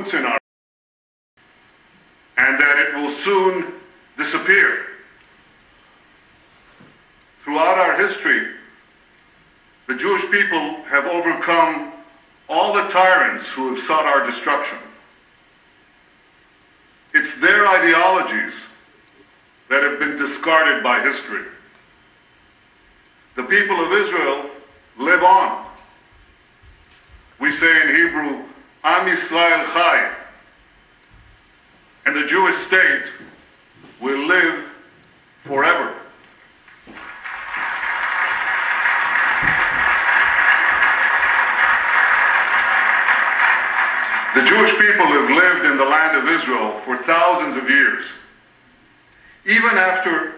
roots in our and that it will soon disappear. Throughout our history, the Jewish people have overcome all the tyrants who have sought our destruction. It's their ideologies that have been discarded by history. The people of Israel live on. We say in Hebrew, Am Yisrael Chai, and the Jewish state will live forever. The Jewish people have lived in the land of Israel for thousands of years. Even after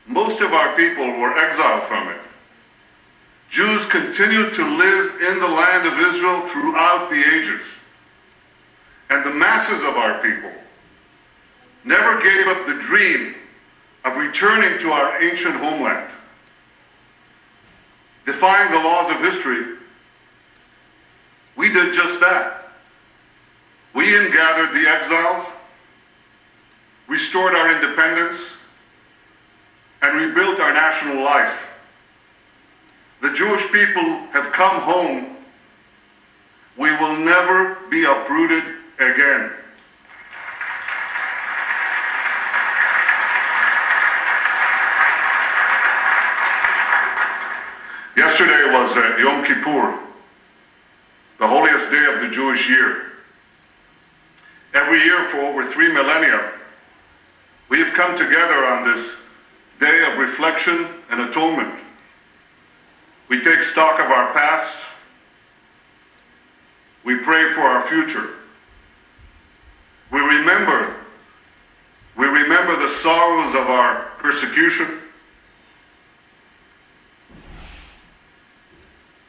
most of our people were exiled from it, Jews continued to live in the land of Israel throughout the ages. And the masses of our people never gave up the dream of returning to our ancient homeland. Defying the laws of history, we did just that. We ingathered the exiles, restored our independence, and rebuilt our national life. The Jewish people have come home. We will never be uprooted again. Yesterday was Yom Kippur, the holiest day of the Jewish year. Every year for over 3 millennia, we have come together on this day of reflection and atonement. We take stock of our past. We pray for our future. We remember the sorrows of our persecution.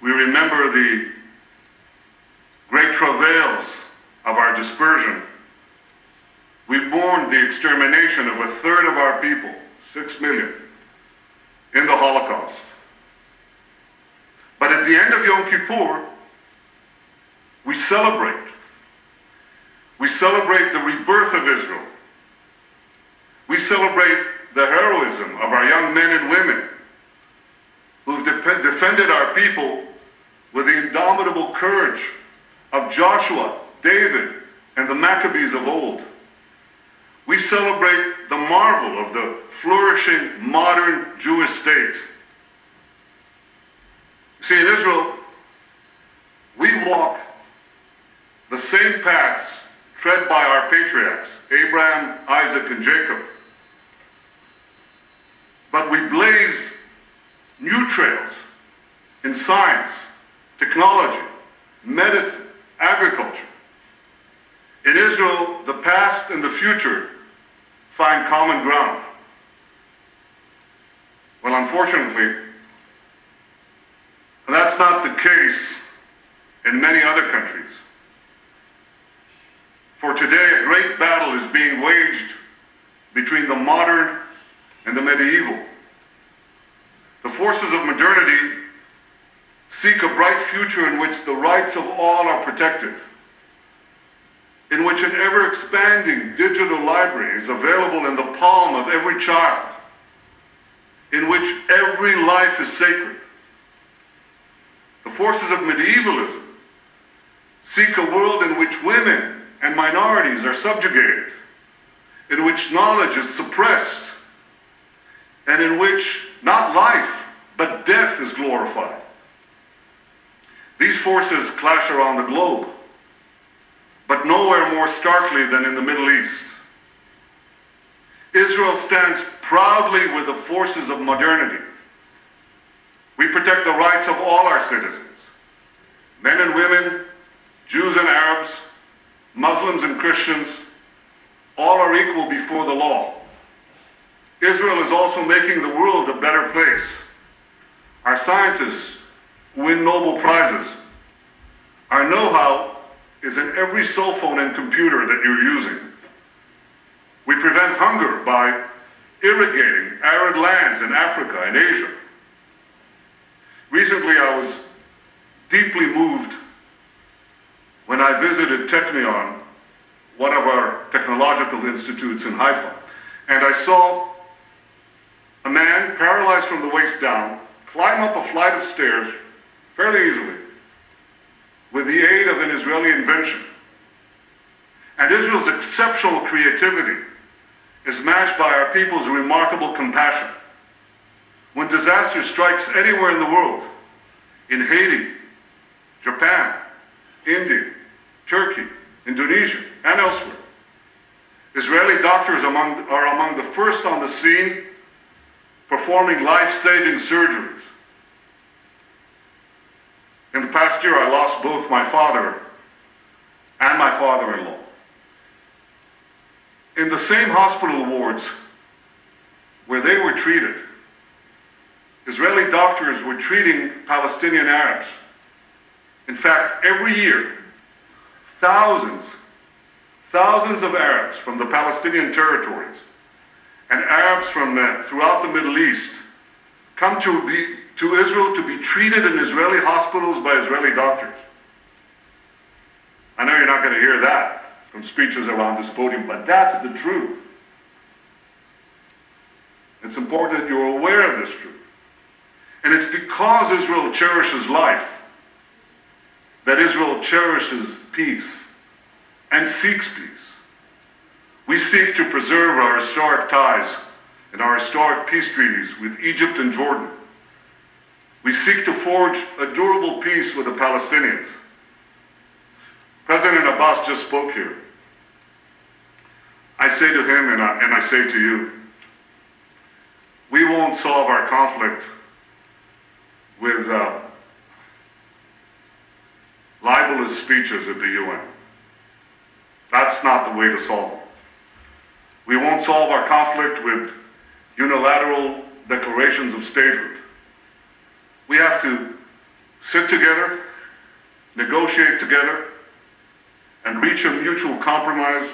We remember the great travails of our dispersion. We mourn the extermination of a third of our people, 6 million, in the Holocaust. But at the end of Yom Kippur, we celebrate. We celebrate the rebirth of Israel. We celebrate the heroism of our young men and women who've defended our people with the indomitable courage of Joshua, David, and the Maccabees of old. We celebrate the marvel of the flourishing modern Jewish state. See, in Israel, we walk the same paths tread by our patriarchs, Abraham, Isaac, and Jacob. But we blaze new trails in science, technology, medicine, agriculture. In Israel, the past and the future find common ground. Well, unfortunately, that's not the case in many other countries. For today, a great battle is being waged between the modern and the medieval. The forces of modernity seek a bright future in which the rights of all are protected, in which an ever-expanding digital library is available in the palm of every child, in which every life is sacred. The forces of medievalism seek a world in which women and minorities are subjugated, in which knowledge is suppressed, and in which not life, but death is glorified. These forces clash around the globe, but nowhere more starkly than in the Middle East. Israel stands proudly with the forces of modernity. We protect the rights of all our citizens, men and women, Jews and Arabs, Muslims and Christians, all are equal before the law. Israel is also making the world a better place. Our scientists win Nobel Prizes. Our know-how is in every cell phone and computer that you're using. We prevent hunger by irrigating arid lands in Africa and Asia. Recently, I was deeply moved when I visited Technion one of our technological institutes in Haifa, and I saw a man paralyzed from the waist down climb up a flight of stairs fairly easily with the aid of an Israeli invention. And Israel's exceptional creativity is matched by our people's remarkable compassion. When disaster strikes anywhere in the world, in Haiti, Japan, India, Turkey, Indonesia, and elsewhere, Israeli doctors are among the first on the scene performing life-saving surgeries. In the past year, I lost both my father and my father-in-law. In the same hospital wards where they were treated, Israeli doctors were treating Palestinian Arabs. In fact, every year, thousands of Arabs from the Palestinian territories and Arabs from throughout the Middle East come to Israel to be treated in Israeli hospitals by Israeli doctors. I know you're not going to hear that from speeches around this podium, but that's the truth. It's important that you're aware of this truth. And it's because Israel cherishes life that Israel cherishes peace and seeks peace. We seek to preserve our historic ties and our historic peace treaties with Egypt and Jordan. We seek to forge a durable peace with the Palestinians. President Abbas just spoke here. I say to him and I say to you, we won't solve our conflict with libelous speeches at the UN. That's not the way to solve it. We won't solve our conflict with unilateral declarations of statehood. We have to sit together, negotiate together, and reach a mutual compromise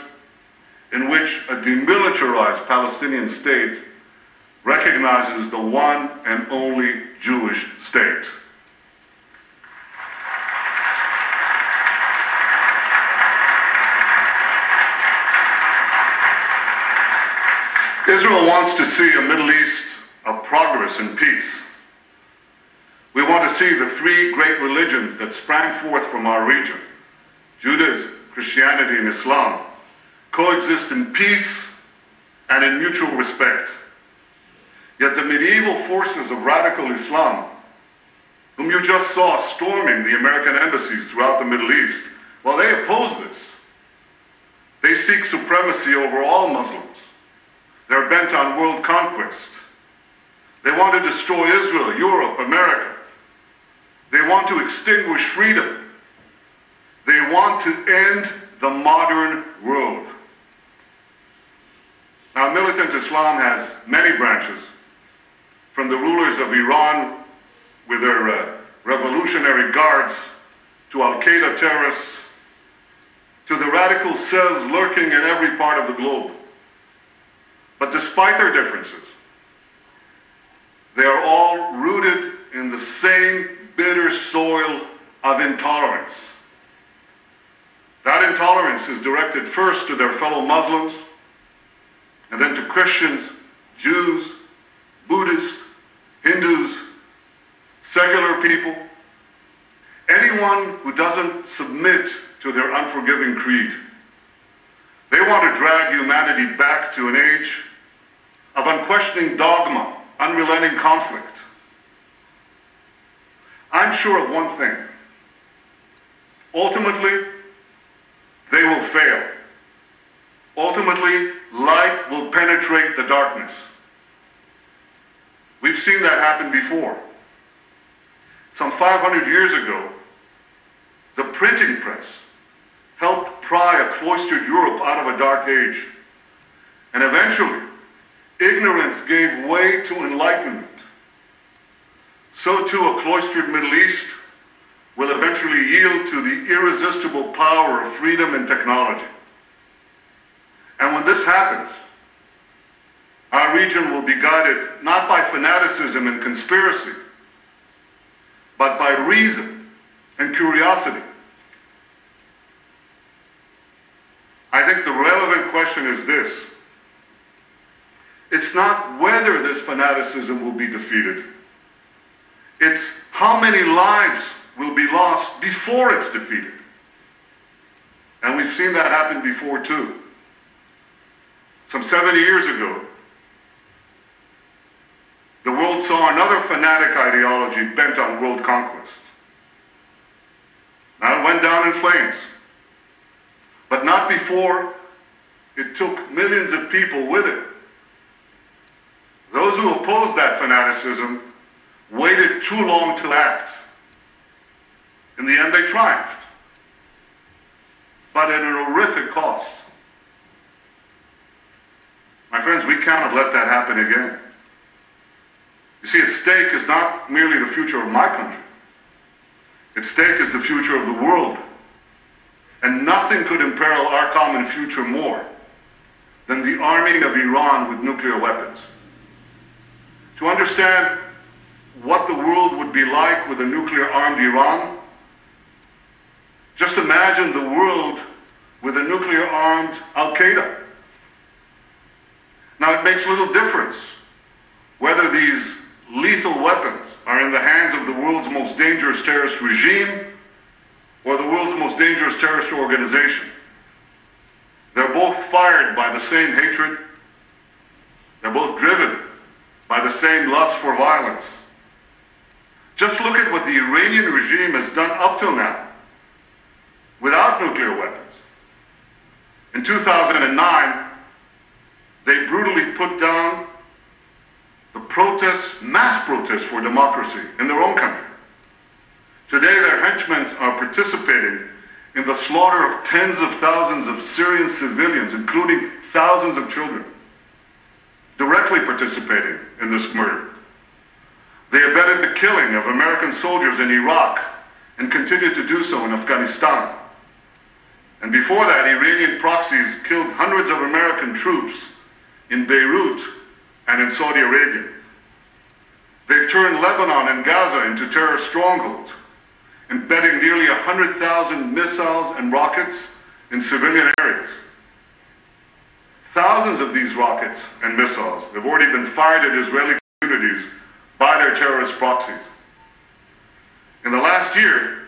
in which a demilitarized Palestinian state recognizes the one and only Jewish state. Israel wants to see a Middle East of progress and peace. We want to see the three great religions that sprang forth from our region, Judaism, Christianity, and Islam, coexist in peace and in mutual respect. Yet the medieval forces of radical Islam, whom you just saw storming the American embassies throughout the Middle East, well, they oppose this. They seek supremacy over all Muslims. They're bent on world conquest. They want to destroy Israel, Europe, America. They want to extinguish freedom. They want to end the modern world. Now, militant Islam has many branches, from the rulers of Iran with their revolutionary guards, to Al-Qaeda terrorists, to the radical cells lurking in every part of the globe. But despite their differences, they are all rooted in the same bitter soil of intolerance. That intolerance is directed first to their fellow Muslims, and then to Christians, Jews, Buddhists, Hindus, secular people, anyone who doesn't submit to their unforgiving creed. They want to drag humanity back to an age of unquestioning dogma, unrelenting conflict. I'm sure of one thing. Ultimately, they will fail. Ultimately, light will penetrate the darkness. We've seen that happen before. Some 500 years ago, the printing press helped pry a cloistered Europe out of a dark age. And eventually, ignorance gave way to enlightenment. So too, a cloistered Middle East will eventually yield to the irresistible power of freedom and technology. And when this happens, our region will be guided not by fanaticism and conspiracy, but by reason and curiosity. I think the relevant question is this. It's not whether this fanaticism will be defeated. It's how many lives will be lost before it's defeated. And we've seen that happen before too. Some 70 years ago, the world saw another fanatic ideology bent on world conquest. Now it went down in flames, but not before it took millions of people with it. Those who opposed that fanaticism waited too long to act. In the end, they triumphed, but at an horrific cost. My friends, we cannot let that happen again. You see, at stake is not merely the future of my country. At stake is the future of the world. And nothing could imperil our common future more than the arming of Iran with nuclear weapons. To understand what the world would be like with a nuclear-armed Iran, just imagine the world with a nuclear-armed Al-Qaeda. Now, it makes little difference whether these lethal weapons are in the hands of the world's most dangerous terrorist regime or the world's most dangerous terrorist organization. They're both fired by the same hatred. They're both driven by the same lust for violence. Just look at what the Iranian regime has done up till now without nuclear weapons. In 2009, they brutally put down the protests, mass protests for democracy in their own country. Today, their henchmen are participating in the slaughter of tens of thousands of Syrian civilians, including thousands of children, directly participating in this murder. They abetted the killing of American soldiers in Iraq and continue to do so in Afghanistan. And before that, Iranian proxies killed hundreds of American troops in Beirut and in Saudi Arabia. They've turned Lebanon and Gaza into terrorist strongholds, embedding nearly 100,000 missiles and rockets in civilian areas. Thousands of these rockets and missiles have already been fired at Israeli communities by their terrorist proxies. In the last year,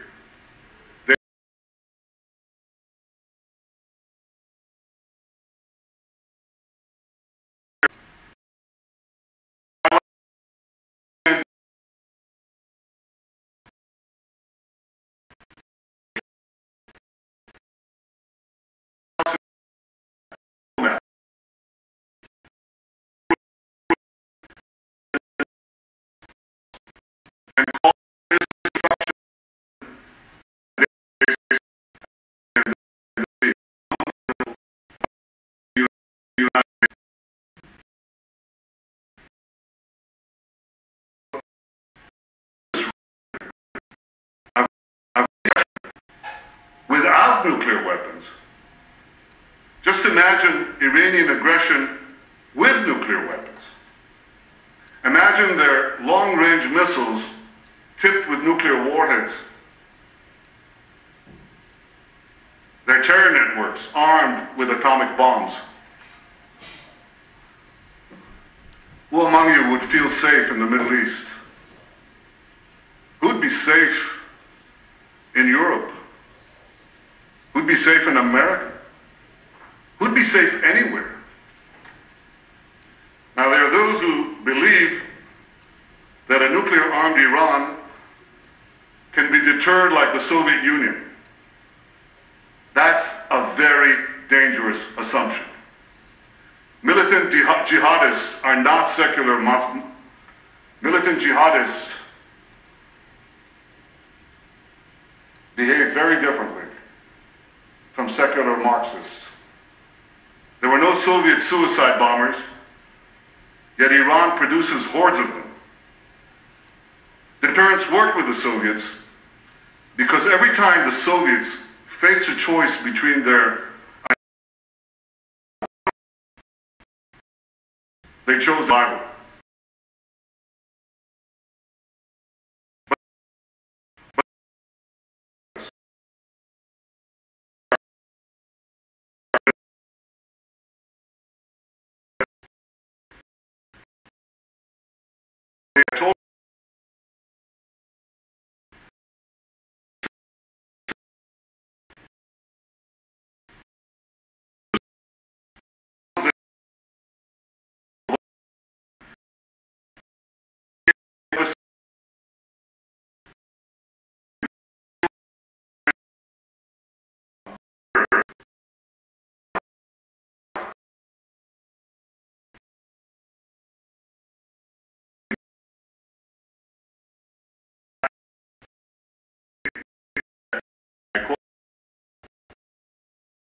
without nuclear weapons. Just imagine Iranian aggression with nuclear weapons. Imagine their long-range missiles tipped with nuclear warheads. Their terror networks armed with atomic bombs. Who among you would feel safe in the Middle East? Who'd be safe in Europe? Who'd be safe in America? Who'd be safe anywhere? Now, there are those who believe that a nuclear-armed Iran can be deterred like the Soviet Union. That's a very dangerous assumption. Militant jihadists are not secular Muslims. Militant jihadists behave very differently from secular Marxists. There were no Soviet suicide bombers, yet Iran produces hordes of them. Deterrence worked with the Soviets because every time the Soviets faced a choice between they chose survival. told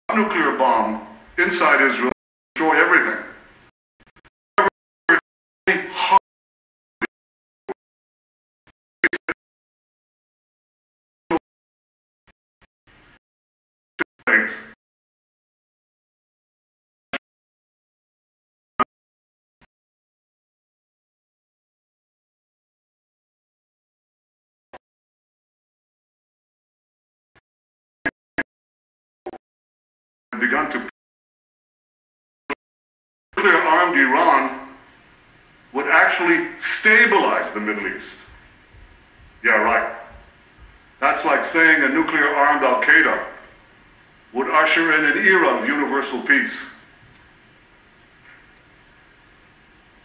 a nuclear bomb inside Israel destroy everything. Begun to nuclear-armed Iran would actually stabilize the Middle East. Yeah, right. That's like saying a nuclear-armed Al-Qaeda would usher in an era of universal peace.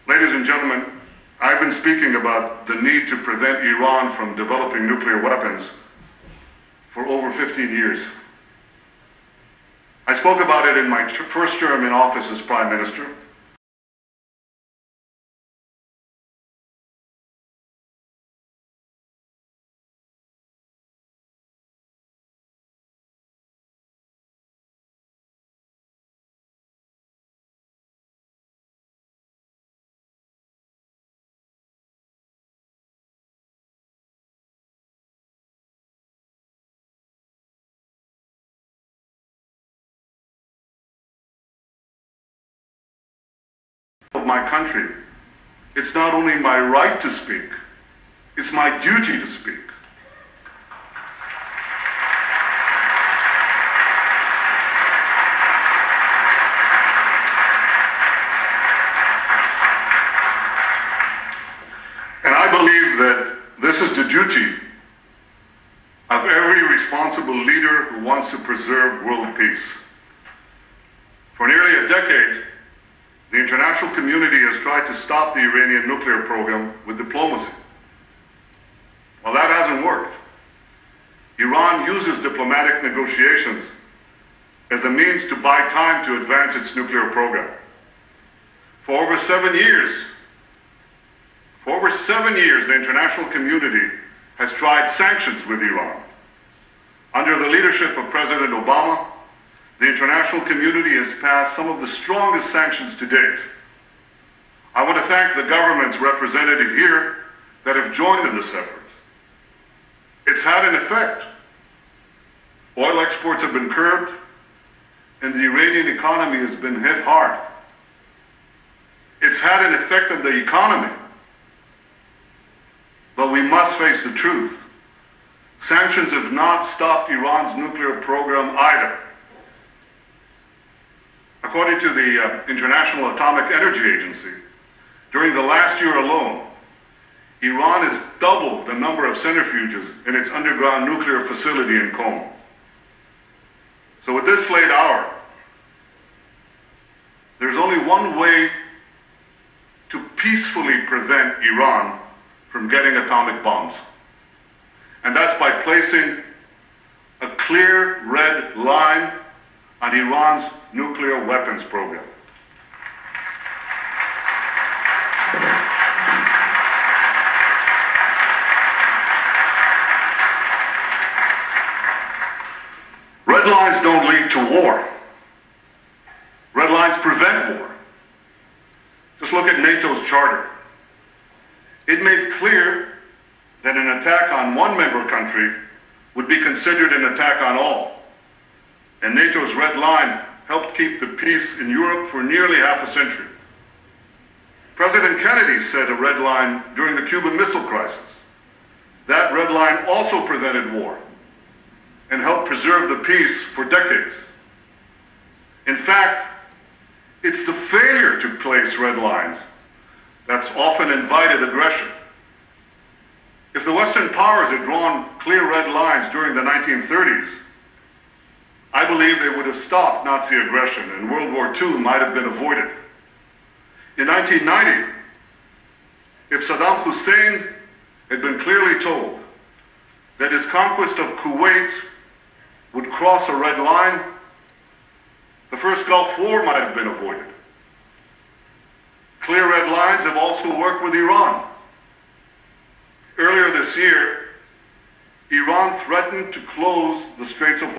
Ladies and gentlemen, I've been speaking about the need to prevent Iran from developing nuclear weapons for over 15 years. I spoke about it in my first term in office as Prime Minister. Of my country, it's not only my right to speak, it's my duty to speak. And I believe that this is the duty of every responsible leader who wants to preserve world peace. For nearly a decade, the international community has tried to stop the Iranian nuclear program with diplomacy. Well, that hasn't worked. Iran uses diplomatic negotiations as a means to buy time to advance its nuclear program. For over 7 years, the international community has tried sanctions with Iran. Under the leadership of President Obama, the international community has passed some of the strongest sanctions to date. I want to thank the governments represented here that have joined in this effort. It's had an effect. Oil exports have been curbed, and the Iranian economy has been hit hard. It's had an effect on the economy. But we must face the truth. Sanctions have not stopped Iran's nuclear program either. According to the International Atomic Energy Agency, during the last year alone, Iran has doubled the number of centrifuges in its underground nuclear facility in Qom. So with this late hour, there's only one way to peacefully prevent Iran from getting atomic bombs. And that's by placing a clear red line on Iran's nuclear weapons program. Red lines don't lead to war. Red lines prevent war. Just look at NATO's charter. It made clear that an attack on one member country would be considered an attack on all. And NATO's red line helped keep the peace in Europe for nearly half a century. President Kennedy set a red line during the Cuban Missile Crisis. That red line also prevented war and helped preserve the peace for decades. In fact, it's the failure to place red lines that's often invited aggression. If the Western powers had drawn clear red lines during the 1930s, I believe they would have stopped Nazi aggression and World War II might have been avoided. In 1990, if Saddam Hussein had been clearly told that his conquest of Kuwait would cross a red line, the first Gulf War might have been avoided. Clear red lines have also worked with Iran. Earlier this year, Iran threatened to close the Straits of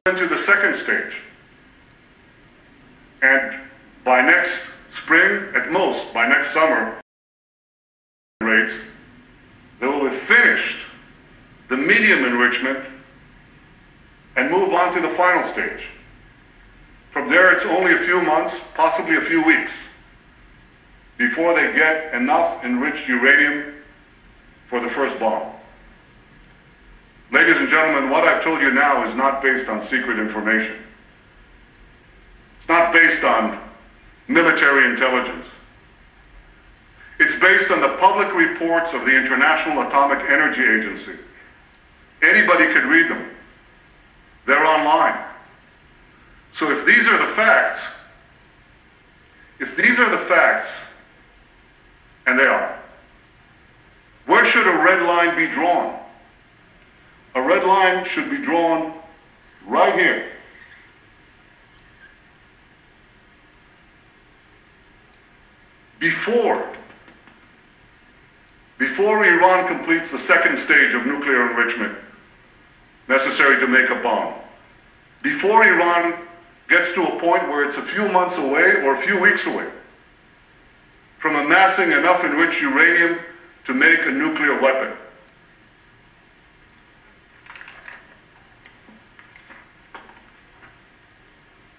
into the second stage. And by next spring, at most, by next summer, rates, they will have finished the medium enrichment and move on to the final stage. From there, it's only a few months, possibly a few weeks, before they get enough enriched uranium for the first bomb. Ladies and gentlemen, what I've told you now is not based on secret information. It's not based on military intelligence. It's based on the public reports of the International Atomic Energy Agency. Anybody could read them. They're online. So if these are the facts, and they are, where should a red line be drawn? A red line should be drawn right here. Before Iran completes the second stage of nuclear enrichment necessary to make a bomb, before Iran gets to a point where it's a few months away or a few weeks away from amassing enough enriched uranium to make a nuclear weapon.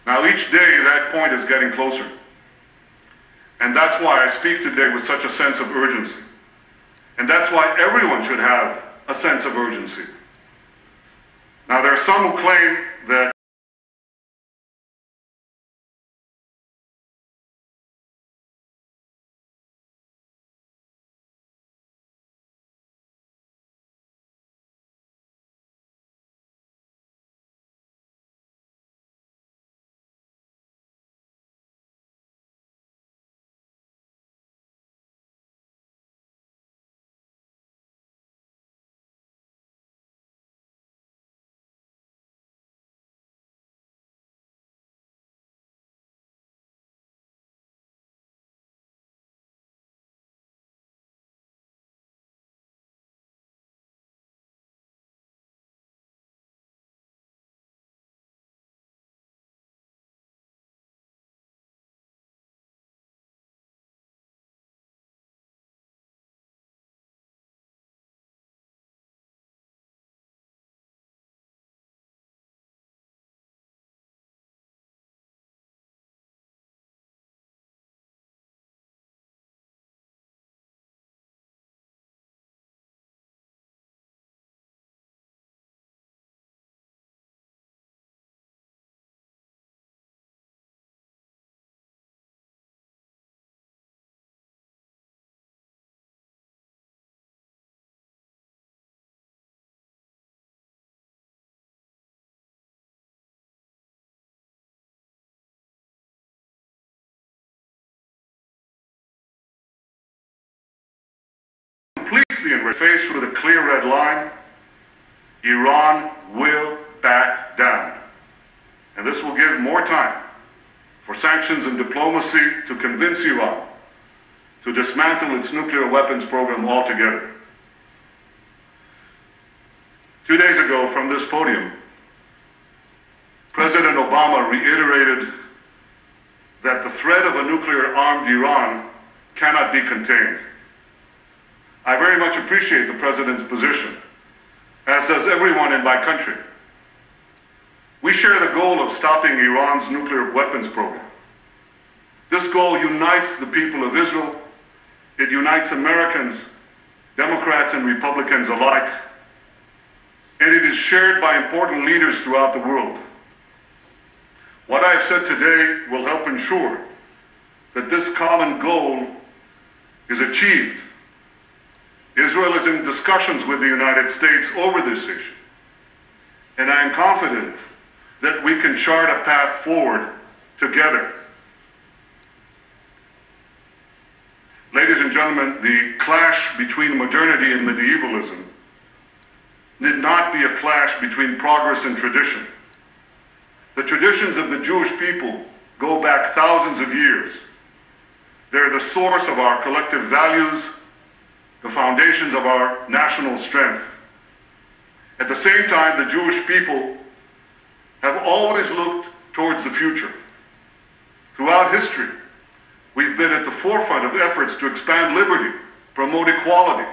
Now, each day that point is getting closer. And that's why I speak today with such a sense of urgency. And that's why everyone should have a sense of urgency. Now, there are some who claim that completes the enrichment, faced with a clear red line, Iran will back down. And this will give more time for sanctions and diplomacy to convince Iran to dismantle its nuclear weapons program altogether. 2 days ago from this podium, President Obama reiterated that the threat of a nuclear-armed Iran cannot be contained. I very much appreciate the President's position, as does everyone in my country. We share the goal of stopping Iran's nuclear weapons program. This goal unites the people of Israel. It unites Americans, Democrats and Republicans alike. And it is shared by important leaders throughout the world. What I have said today will help ensure that this common goal is achieved. Israel is in discussions with the United States over this issue. And I am confident that we can chart a path forward together. Ladies and gentlemen, the clash between modernity and medievalism need not be a clash between progress and tradition. The traditions of the Jewish people go back thousands of years. They're the source of our collective values, the foundations of our national strength. At the same time, the Jewish people have always looked towards the future. Throughout history, we've been at the forefront of efforts to expand liberty, promote equality,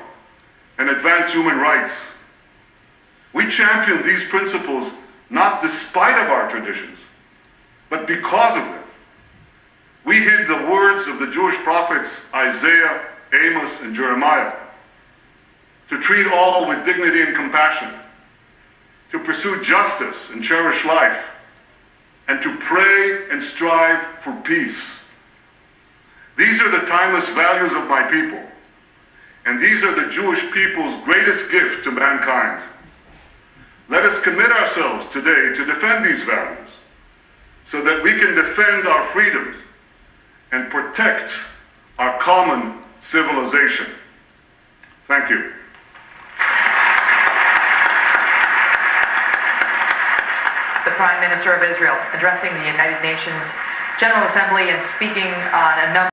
and advance human rights. We champion these principles not despite of our traditions, but because of them. We heed the words of the Jewish prophets Isaiah, Amos, and Jeremiah to treat all with dignity and compassion, to pursue justice and cherish life, and to pray and strive for peace. These are the timeless values of my people, and these are the Jewish people's greatest gift to mankind. Let us commit ourselves today to defend these values so that we can defend our freedoms and protect our common civilization. Thank you. The Prime Minister of Israel addressing the United Nations General Assembly and speaking on a number